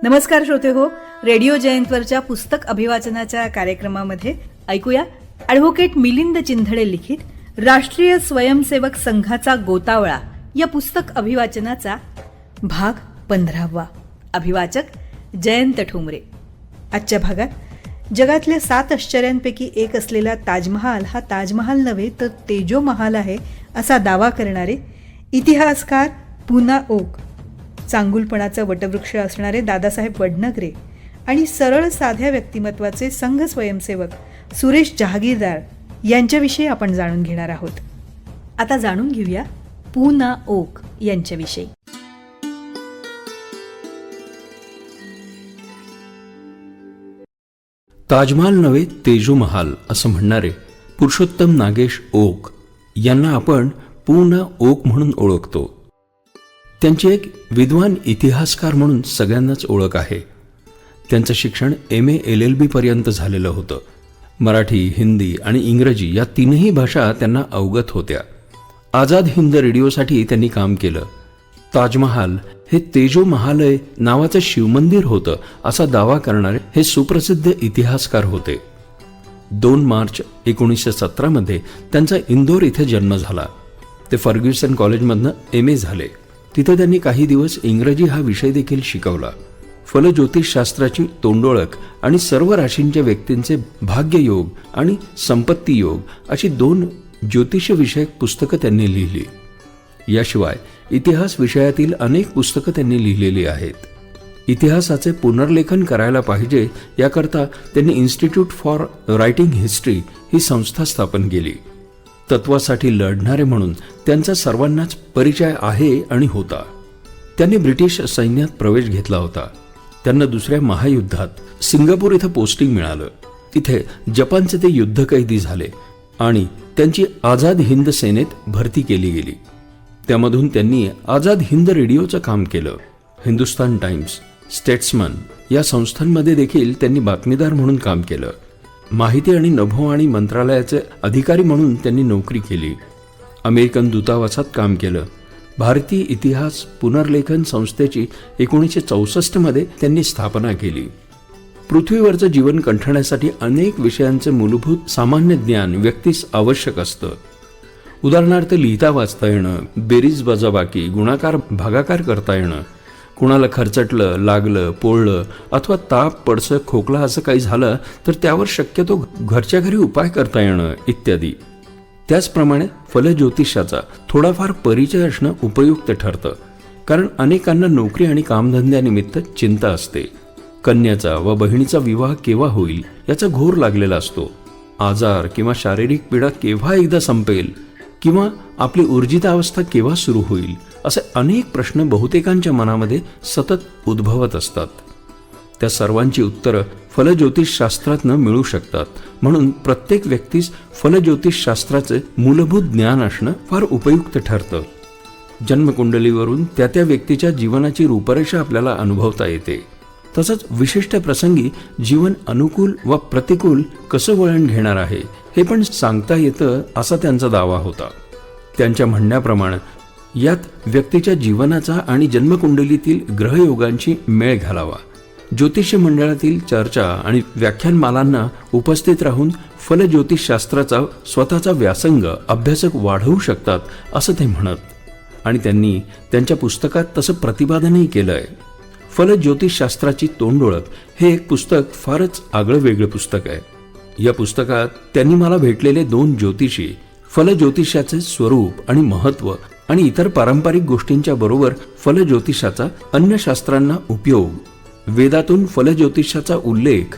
नमस्कार श्रोते हो, रेडिओ जयंतवरच्या पुस्तक अभिवाचनाच्या कार्यक्रमामध्ये ऐकूया ॲडव्होकेट मिलिंद चिंधडे लिखित राष्ट्रीय स्वयंसेवक संघाचा गोतावळा या पुस्तक अभिवाचनाचा भाग 15वा. अभिवाचक जयंत ठोंबरे. आजच्या भागात जगातल्या 7 आश्चर्यांपैकी एक असलेला ताजमहाल हा ताजमहाल नव्हे तर तेजो महाल आहे असा दावा करणारे इतिहासकार पूना ओक, चांगुलपणाचा वटवृक्ष असणारे दादासाहेब वडनगरे आणि सरळ साध्या व्यक्तिमत्वाचे संघ स्वयंसेवक सुरेश जहागीरदार यांच्याविषयी आपण जाणून घेणार आहोत. आता जाणून घेऊया पूना ओक यांच्याविषयी. ताजमहाल नव्हे तेजो महाल असं म्हणणारे पुरुषोत्तम नागेश ओक यांना आपण पूना ओक म्हणून ओळखतो. त्यांची एक विद्वान इतिहासकार म्हणून सगळ्यांनाच ओळख आहे. त्यांचं शिक्षण MA LLB पर्यंत झालेलं होतं. मराठी, हिंदी आणि इंग्रजी या 3ही भाषा त्यांना अवगत होत्या. आझाद हिंद रेडिओसाठी त्यांनी काम केलं. ताजमहाल हे तेजो महालय नावाचं शिवमंदिर होतं असा दावा करणारे हे सुप्रसिद्ध इतिहासकार होते. 2 मार्च 1917 त्यांचा इंदोर इथे जन्म झाला. ते फर्ग्युसन कॉलेजमधनं MA झाले. तिथे त्यांनी काही दिवस इंग्रजी हा विषय देखील शिकवला. फलज्योतिषशास्त्राची तोंडोळख आणि सर्व राशींच्या व्यक्तींचे भाग्ययोग आणि संपत्ती योग अशी 2 ज्योतिषविषयक पुस्तकं त्यांनी लिहिली. याशिवाय इतिहास विषयातील अनेक पुस्तकं त्यांनी लिहिलेली आहेत. इतिहासाचे पुनर्लेखन करायला पाहिजे याकरता त्यांनी इन्स्टिट्यूट फॉर रायटिंग हिस्ट्री ही संस्था स्थापन केली. तत्वासाठी लढणारे म्हणून त्यांचा सर्वांनाच परिचय आहे आणि होता. त्यांनी ब्रिटिश सैन्यात प्रवेश घेतला होता. त्यांना दुसऱ्या महायुद्धात सिंगापूर इथं पोस्टिंग मिळालं. तिथे जपानचे ते युद्धकैदी झाले आणि त्यांची आझाद हिंद सेनेत भरती केली गेली. त्यामधून त्यांनी आझाद हिंद रेडिओचं काम केलं. हिंदुस्तान टाइम्स, स्टेट्समन या संस्थांमध्ये देखील त्यांनी बातमीदार म्हणून काम केलं. माहिती आणि नभोवाणी मंत्रालयाचे अधिकारी म्हणून त्यांनी नोकरी केली. अमेरिकन दूतावासात काम केलं. भारतीय इतिहास पुनर्लेखन संस्थेची 1964 त्यांनी स्थापना केली. पृथ्वीवरचं जीवन कंठण्यासाठी अनेक विषयांचे मूलभूत सामान्य ज्ञान व्यक्तीस आवश्यक असतं. उदाहरणार्थ लिहिता वाचता येणं, बेरीज वजाबाकी, गुणाकार भागाकार करता येणं, कुणाला खरचटलं, लागलं, पोळलं अथवा ताप, पडसं, खोकला असं काही झालं तर त्यावर शक्यतो घरच्या घरी उपाय करता येणं इत्यादी. त्याचप्रमाणे फलज्योतिषाचा थोडाफार परिचय असणं उपयुक्त ठरतं. कारण अनेकांना नोकरी आणि कामधंद्यानिमित्त चिंता असते. कन्याचा व बहिणीचा विवाह केव्हा होईल याचा घोर लागलेला असतो. आजार किंवा शारीरिक पीडा केव्हा एकदा संपेल किंवा आपली ऊर्जितावस्था केव्हा सुरू होईल असे अनेक प्रश्न बहुतेकांच्या मनामध्ये सतत उद्भवत असतात. त्या सर्वांची उत्तरं फलज्योतिषशास्त्रातनं मिळू शकतात. म्हणून प्रत्येक व्यक्तीस फलज्योतिषशास्त्राचे मूलभूत ज्ञान असणं फार उपयुक्त ठरतं. जन्मकुंडलीवरून त्या व्यक्तीच्या जीवनाची रूपरेषा आपल्याला अनुभवता येते. तसंच विशिष्ट प्रसंगी जीवन अनुकूल व प्रतिकूल कसं वळण घेणार आहे हे पण सांगता येतं असा त्यांचा दावा होता. त्यांच्या म्हणण्याप्रमाणे यात व्यक्तीच्या जीवनाचा आणि जन्मकुंडलीतील ग्रहयोगांची मेळ घालावा. ज्योतिष मंडळातील चर्चा आणि व्याख्यानमालांना उपस्थित राहून फलज्योतिषशास्त्राचा स्वतःचा व्यासंग अभ्यासक वाढवू शकतात असं ते म्हणत. आणि त्यांनी त्यांच्या पुस्तकात तसं प्रतिपादनही केलं आहे. फलज्योतिषशास्त्राची तोंडओळख हे एक पुस्तक फारच आगळं वेगळं पुस्तक आहे. या पुस्तकात त्यांनी मला भेटलेले 2 ज्योतिषी, फलज्योतिषाचे स्वरूप आणि महत्त्व आणि इतर पारंपरिक गोष्टींच्या बरोबर फलज्योतिषाचा अन्य शास्त्रांना उपयोग, वेदातून फलज्योतिषाचा उल्लेख,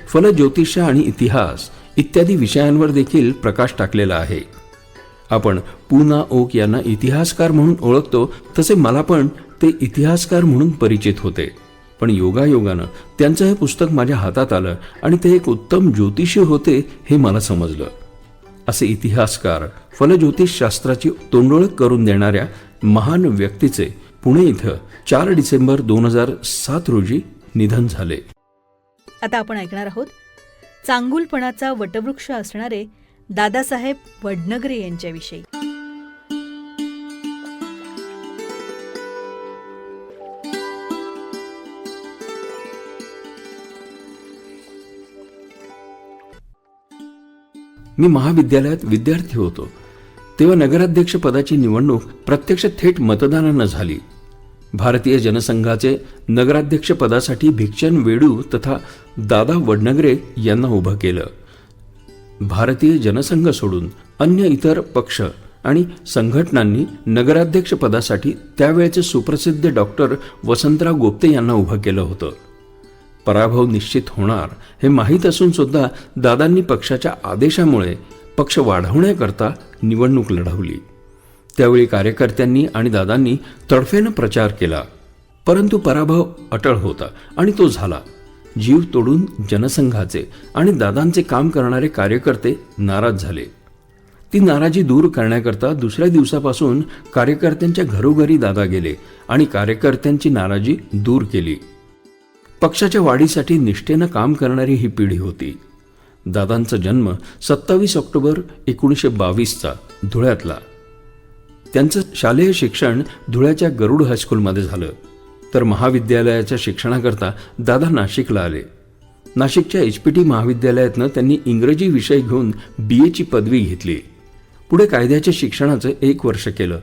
फलज्योतिष आणि इतिहास इत्यादी विषयांवर देखील प्रकाश टाकलेला आहे. आपण पूना ओक यांना इतिहासकार म्हणून ओळखतो, तसे मला पण ते इतिहासकार म्हणून परिचित होते. पण योगायोगानं त्यांचं हे पुस्तक माझ्या हातात आलं आणि ते एक उत्तम ज्योतिषी होते हे मला समजलं. असे इतिहासकार, फलज्योतिषशास्त्राची तोंडओळख करून देणाऱ्या महान व्यक्तीचे पुणे इथं 4 डिसेंबर 2007 रोजी निधन झाले. आता आपण ऐकणार आहोत चांगुलपणाचा वटवृक्ष असणारे दादासाहेब वडनगरे यांच्याविषयी. मी महाविद्यालयात विद्यार्थी होतो तेव्हा नगराध्यक्ष पदाची निवडणूक प्रत्यक्ष थेट मतदानानं झाली. भारतीय जनसंघाचे नगराध्यक्ष पदासाठी भिक्षण वेडू तथा दादा वडनगरे यांना उभं केलं. भारतीय जनसंघ सोडून अन्य इतर पक्ष आणि संघटनांनी नगराध्यक्ष पदासाठी त्यावेळेचे सुप्रसिद्ध डॉक्टर वसंतराव गोप्ते यांना उभं केलं होतं. पराभव निश्चित होणार हे माहीत असून सुद्धा दादांनी पक्षाच्या आदेशामुळे पक्ष वाढवण्याकरता निवडणूक लढवली. त्यावेळी कार्यकर्त्यांनी आणि दादांनी तडफेनं प्रचार केला, परंतु पराभव अटळ होता आणि तो झाला. जीव तोडून जनसंघाचे आणि दादांचे काम करणारे कार्यकर्ते नाराज झाले. ती नाराजी दूर करण्याकरता दुसऱ्या दिवसापासून कार्यकर्त्यांच्या घरोघरी दादा गेले आणि कार्यकर्त्यांची नाराजी दूर केली. पक्षाच्या वाढीसाठी निष्ठेनं काम करणारी ही पिढी होती. दादांचा जन्म 27 ऑक्टोबर 1922चा धुळ्यातला. त्यांचं शालेय शिक्षण धुळ्याच्या गरुड हायस्कूलमध्ये झालं, तर महाविद्यालयाच्या शिक्षणाकरता दादा नाशिकला आले. नाशिकच्या HPT महाविद्यालयातनं त्यांनी इंग्रजी विषय घेऊन BA पदवी घेतली. पुढे कायद्याच्या शिक्षणाचं 1 वर्ष केलं,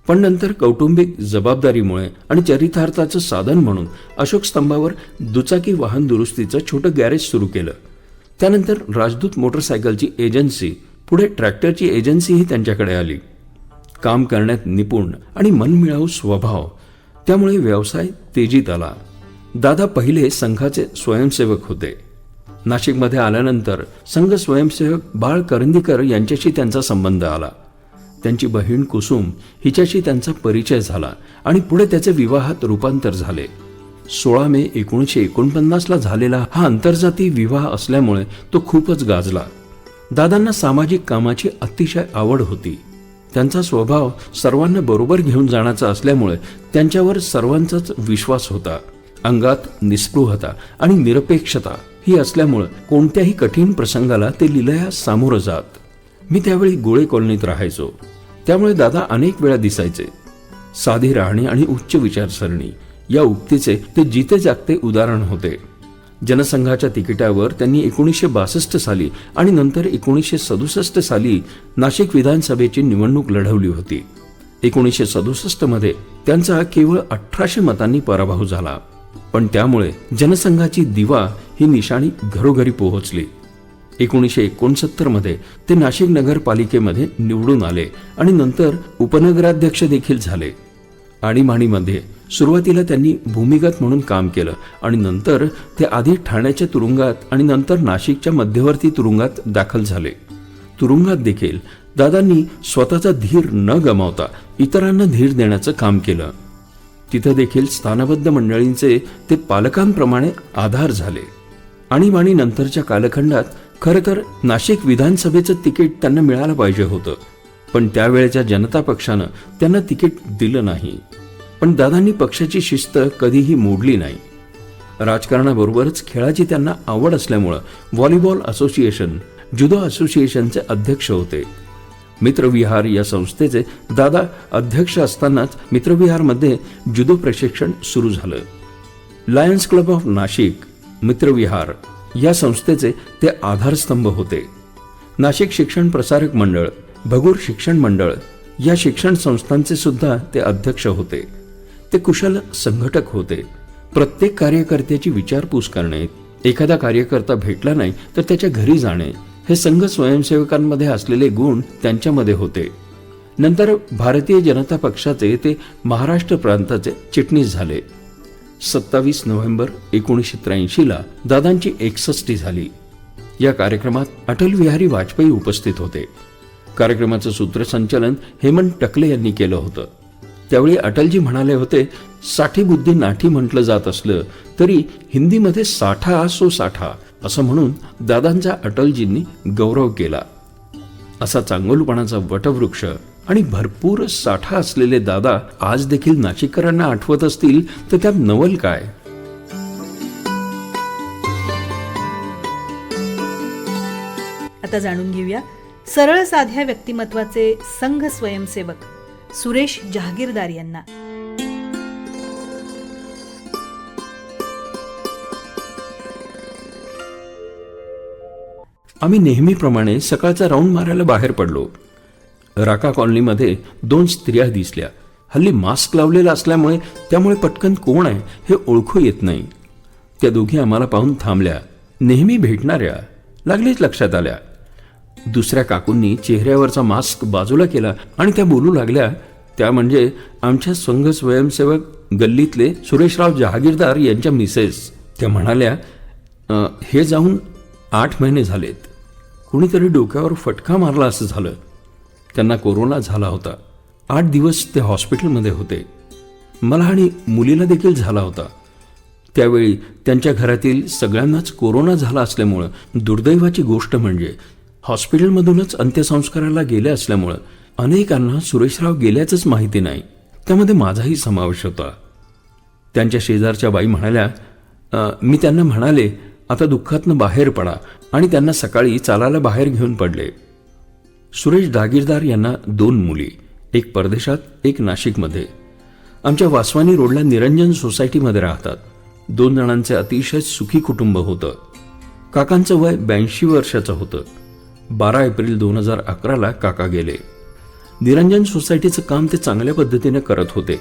पण नंतर कौटुंबिक जबाबदारीमुळे आणि चरितार्थाचं साधन म्हणून अशोक स्तंभावर दुचाकी वाहन दुरुस्तीचं छोटं गॅरेज सुरू केलं. त्यानंतर राजदूत मोटरसायकलची एजन्सी, पुढे ट्रॅक्टरची एजन्सीही त्यांच्याकडे आली. काम करण्यात निपुण आणि मनमिळावू स्वभाव, त्यामुळे व्यवसाय तेजीत आला. दादा पहिले संघाचे स्वयंसेवक होते. नाशिकमध्ये आल्यानंतर संघ स्वयंसेवक बाळ करंदीकर यांच्याशी त्यांचा संबंध आला. त्यांची बहीण कुसुम हिच्याशी त्यांचा परिचय झाला आणि पुढे त्याचे विवाहात रूपांतर झाले. 16 मे 1949ला झालेला हा आंतरजाती विवाह असल्यामुळे तो खूपच गाजला. दादांना सामाजिक कामाची अतिशय आवड होती. त्यांचा स्वभाव सर्वांना बरोबर घेऊन जाण्याचा असल्यामुळे त्यांच्यावर सर्वांचाच विश्वास होता. अंगात निस्पृहता आणि निरपेक्षता ही असल्यामुळे कोणत्याही कठीण प्रसंगाला ते लिलया सामोरं जात. मी त्यावेळी गोळे कॉलनीत राहायचो, त्यामुळे दादा अनेक वेळा दिसायचे. साधी राहणी आणि उच्च विचारसरणी या उक्तीचे ते जिते जागते उदाहरण होते. जनसंघाच्या तिकिटावर त्यांनी 1962 साली आणि नंतर 1967 साली नाशिक विधानसभेची निवडणूक लढवली होती. 1967 मध्ये त्यांचा केवळ 1800 मतांनी पराभव झाला, पण त्यामुळे जनसंघाची दिवा ही निशाणी घरोघरी पोहोचली. 1969 मध्ये ते नाशिक नगरपालिकेमध्ये निवडून आले आणि नंतर उपनगराध्यक्ष देखील झाले. आणीबाणीमध्ये सुरुवातीला त्यांनी भूमिगत म्हणून काम केलं आणि नंतर ते आधी ठाण्याच्या तुरुंगात आणि नंतर नाशिकच्या मध्यवर्ती तुरुंगात दाखल झाले. तुरुंगात देखील दादांनी स्वतःचा धीर न गमावता इतरांना धीर देण्याचं काम केलं. तिथं देखील स्थानबद्ध मंडळींचे ते पालकांप्रमाणे आधार झाले. आणीबाणी नंतरच्या कालखंडात खरं तर नाशिक विधानसभेचं तिकीट त्यांना मिळालं पाहिजे होतं, पण त्यावेळेच्या जनता पक्षानं त्यांना तिकीट दिलं नाही. पण दादांनी पक्षाची शिस्त कधीही मोडली नाही. राजकारणाबरोबरच खेळाची त्यांना आवड असल्यामुळं व्हॉलीबॉल असोसिएशन, जुदो असोसिएशनचे अध्यक्ष होते. मित्रविहार या संस्थेचे दादा अध्यक्ष असतानाच मित्रविहारमध्ये जुदो प्रशिक्षण सुरू झालं. लायन्स क्लब ऑफ नाशिक, मित्रविहार या संस्थेचे ते आधारस्तंभ होते. नाशिक शिक्षण प्रसारक मंडळ, भगूर शिक्षण मंडळ या शिक्षण संस्थांचे सुद्धा ते अध्यक्ष होते. ते कुशल संघटक होते. प्रत्येक कार्यकर्त्याची विचारपूस करणे, एखादा कार्यकर्ता भेटला नाही तर त्याच्या घरी जाणे, हे संघ स्वयंसेवकांमध्ये असलेले गुण त्यांच्यामध्ये होते. नंतर भारतीय जनता पक्षाचे ते महाराष्ट्र प्रांताचे चिटणीस झाले. 27 नोव्हेंबर 1983ला दादांची 61 झाली. या कार्यक्रमात अटल बिहारी वाजपेयी उपस्थित होते. कार्यक्रमाचं सूत्रसंचालन हेमंत टकले यांनी केलं होतं. त्यावेळी अटलजी म्हणाले होते, साठी बुद्धी नाठी म्हटलं जात असलं तरी हिंदीमध्ये साठा सो साठा असं म्हणून दादांचा अटलजींनी गौरव केला. असा चांगुलपणाचा वटवृक्ष आणि भरपूर साठा असलेले दादा आज देखील नाशिककरांना आठवत असतील तर त्यात नवल काय. आता जाणून घेऊया सरळ साध्या व्यक्तिमत्वाचे संघ स्वयंसेवक सुरेश जहागीरदार यांना. आम्ही नेहमीप्रमाणे सकाळचा राऊंड मारायला बाहेर पडलो. राका कॉलनीमध्ये 2 स्त्रिया दिसल्या. हल्ली मास्क लावलेला असल्यामुळे त्यामुळे पटकन कोण आहे हे ओळखू येत नाही. त्या दोघी आम्हाला पाहून थांबल्या. नेहमी भेटणाऱ्या लागलीच लक्षात आल्या. दुसऱ्या काकूंनी चेहऱ्यावरचा मास्क बाजूला केला आणि त्या बोलू लागल्या. त्या म्हणजे आमच्या संघ स्वयंसेवक गल्लीतले सुरेशराव जहागीरदार यांच्या मिसेस. त्या म्हणाल्या, हे जाऊन 8 महिने झालेत. कुणीतरी डोक्यावर फटका मारला असं झालं. त्यांना कोरोना झाला होता. 8 दिवस ते हॉस्पिटलमध्ये होते. मला आणि मुलीला देखील झाला होता. त्यावेळी त्यांच्या घरातील सगळ्यांनाच कोरोना झाला असल्यामुळं दुर्दैवाची गोष्ट म्हणजे हॉस्पिटलमधूनच अंत्यसंस्काराला गेले असल्यामुळं अनेकांना सुरेशराव गेल्याचंच माहिती नाही. त्यामध्ये माझाही समावेश होता. त्यांच्या शेजारच्या बाई म्हणाल्या, मी त्यांना म्हणाले, आता दुःखातनं बाहेर पडा, आणि त्यांना सकाळी चालायला बाहेर घेऊन पडले. सुरेश डागीरदार यांना 2 मुली, एक परदेशात, एक नाशिकमध्ये. आमच्या वासवानी रोडला निरंजन सोसायटीमध्ये राहतात. 2 जणांचे अतिशय सुखी कुटुंब होतं. काकांचं वय 82 वर्षाचं होतं. 12 एप्रिल 2011ला काका गेले. निरंजन सोसायटीचं काम ते चांगल्या पद्धतीने करत होते.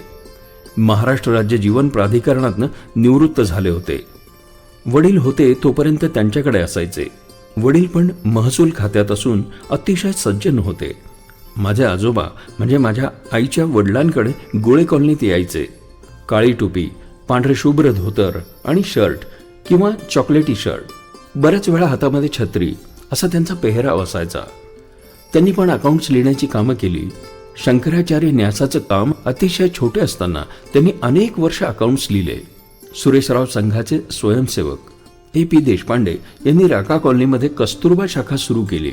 महाराष्ट्र राज्य जीवन प्राधिकरणातनं निवृत्त झाले होते. वडील होते तोपर्यंत त्यांच्याकडे असायचे. वडील पण महसूल खात्यात असून अतिशय सज्जन होते. माझे आजोबा म्हणजे माझ्या आईच्या वडिलांकडे गोळे कॉलनीत यायचे. काळी टोपी, पांढरे शुभ्र धोतर आणि शर्ट किंवा चॉकलेटी शर्ट, बऱ्याच वेळा हातामध्ये छत्री असा त्यांचा पेहराव असायचा. त्यांनी पण अकाउंट्स लिहिण्याची कामं केली. शंकराचार्य न्यासाचं काम अतिशय छोटे असताना त्यांनी अनेक वर्ष अकाउंट्स लिहिले. सुरेशराव संघाचे स्वयंसेवक AP देशपांडे यांनी राका कॉलनीमध्ये कस्तुरबा शाखा सुरू केली.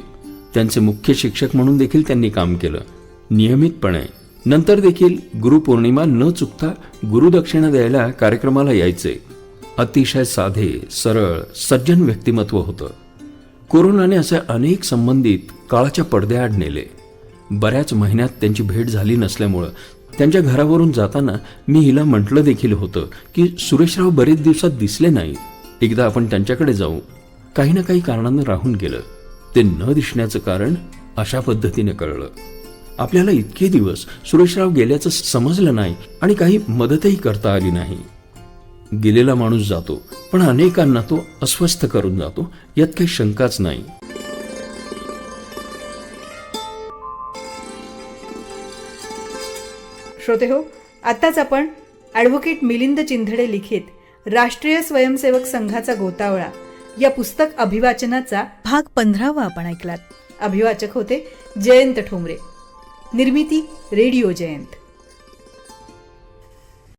त्यांचे मुख्य शिक्षक म्हणून देखील त्यांनी काम केलं नियमितपणे. नंतर देखील गुरुपौर्णिमा न चुकता गुरुदक्षिणा द्यायला कार्यक्रमाला यायचे. अतिशय साधे, सरळ, सज्जन व्यक्तिमत्व होतं. कोरोनाने असे अनेक संबंधित काळाच्या पडद्याआड नेले. बऱ्याच महिन्यात त्यांची भेट झाली नसल्यामुळं त्यांच्या घरावरून जाताना मी हिला म्हटलं देखील होतं की सुरेशराव बरेच दिवसात दिसले नाही, एकदा आपण त्यांच्याकडे जाऊ. काही ना काही कारणानं राहून गेलं. ते न दिसण्याचं कारण अशा पद्धतीने कळलं. आपल्याला इतके दिवस सुरेशराव गेल्याचं समजलं नाही आणि काही मदतही करता आली नाही. गेलेला माणूस जातो, पण अनेकांना तो अस्वस्थ करून जातो, यात काही शंकाच नाही. श्रोतेहो, आत्ताच आपण ॲडव्होकेट मिलिंद चिंधडे लिखित राष्ट्रीय स्वयंसेवक संघाचा गोतावळा या पुस्तक अभिवाचनाचा भाग 15 आपण ऐकलात. अभिवाचक होते जयंत ठोंबरे. निर्मिती रेडिओ जयंत.